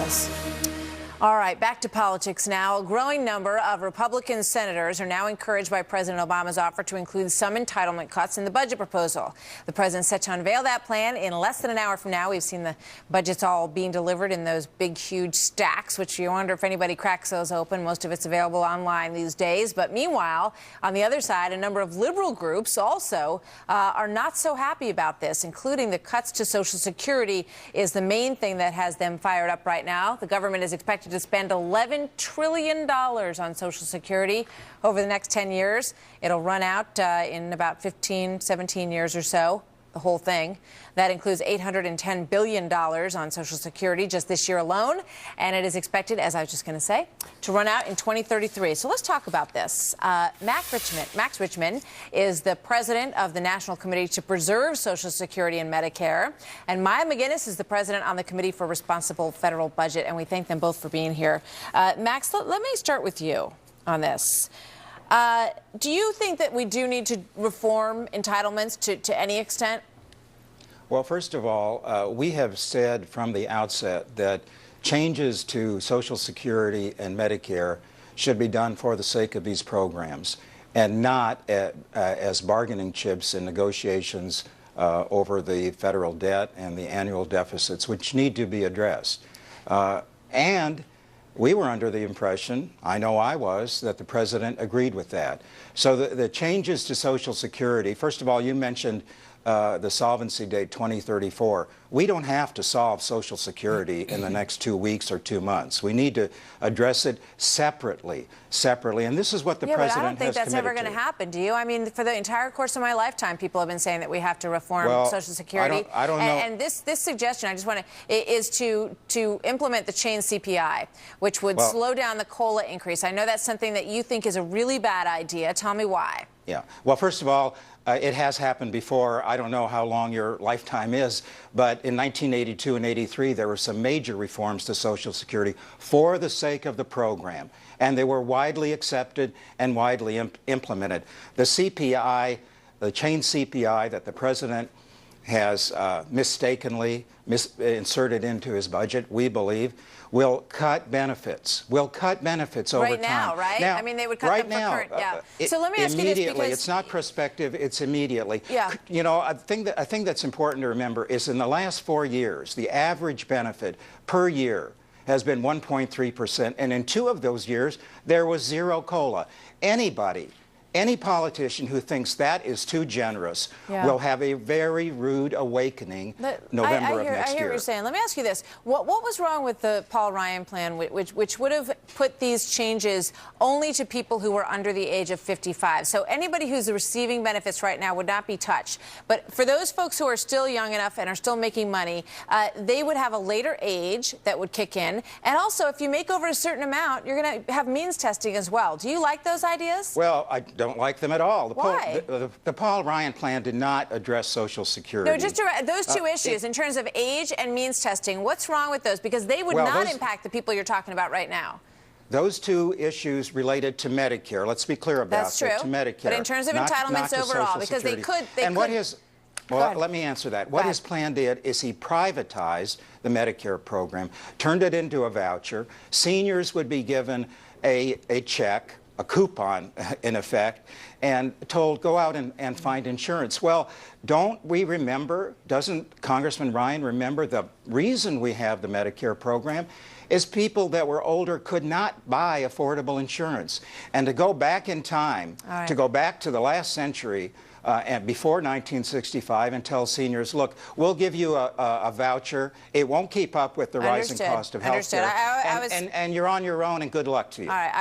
details. All right, back to politics now. A growing number of Republican senators are now encouraged by President Obama's offer to include some entitlement cuts in the budget proposal. The president's set to unveil that plan in less than an hour from now. We've seen the budgets all being delivered in those big, huge stacks, which you wonder if anybody cracks those open. Most of it's available online these days. But meanwhile, on the other side, a number of liberal groups also are not so happy about this, including the cuts to Social Security is the main thing that has them fired up right now. The government is expected to spend $11 trillion on Social Security over the next 10 years. It'll run out in about 15, 17 years or so, the whole thing. That includes $810 billion on Social Security just this year alone. And it is expected, as I was just going to say, to run out in 2033. So let's talk about this. Max Richtman is the president of the National Committee to Preserve Social Security and Medicare. And Maya McGinnis is the president on the Committee for Responsible Federal Budget. And we thank them both for being here. Max, let me start with you on this. Do you think that we do need to reform entitlements to any extent? Well, first of all, we have said from the outset that changes to Social Security and Medicare should be done for the sake of these programs and not as bargaining chips in negotiations over the federal debt and the annual deficits, which need to be addressed. And we were under the impression, I know I was, that the president agreed with that. So the changes to Social Security, first of all, you mentioned the solvency date 2034. We don't have to solve Social Security in the next 2 weeks or 2 months. We need to address it separately. And this is what the president has committed to. But I don't think that's ever going to happen, do you? I mean, for the entire course of my lifetime, people have been saying that we have to reform Social Security. I don't know. And this suggestion, I just want to, is to implement the chain CPI, which would slow down the COLA increase. I know that's something that you think is a really bad idea. Tell me why. Yeah. Well, first of all, it has happened before. I don't know how long your lifetime is, but in 1982 and 83, there were some major reforms to Social Security for the sake of the program, and they were widely accepted and widely implemented. The CPI, the chain CPI that the president has mistakenly inserted into his budget, we believe, will cut benefits. Over time. Right now, right? I mean, they would cut them for current, yeah. So let me ask you this, because it's not prospective, it's immediately. Yeah. You know, I think that's important to remember is in the last 4 years, the average benefit per year has been 1.3%, and in 2 of those years, there was zero COLA. Any politician who thinks that is too generous will have a very rude awakening November of next year. I hear what you're saying. Let me ask you this. What was wrong with the Paul Ryan plan, which would have put these changes only to people who were under the age of 55? So anybody who's receiving benefits right now would not be touched. But for those folks who are still young enough and are still making money, they would have a later age that would kick in. And also, if you make over a certain amount, you're going to have means testing as well. Do you like those ideas? Well, I don't like them at all. Why? The Paul Ryan plan did not address Social Security. No, just those two issues in terms of age and means testing. What's wrong with those? Because they would not impact the people you're talking about right now. Those 2 issues related to Medicare. Let's be clear about That's true. that. To Medicare. But in terms of entitlements overall, because they could. Well, let me answer that. What his plan did is he privatized the Medicare program, turned it into a voucher. Seniors would be given a check, a coupon, in effect, and told, go out and find insurance. Well, don't we remember, doesn't Congressman Ryan remember the reason we have the Medicare program is people that were older could not buy affordable insurance. And to go back in time, to go back to the last century, and before 1965, and tell seniors, look, we'll give you a voucher. It won't keep up with the rising cost of health care. And you're on your own, and good luck to you. All right.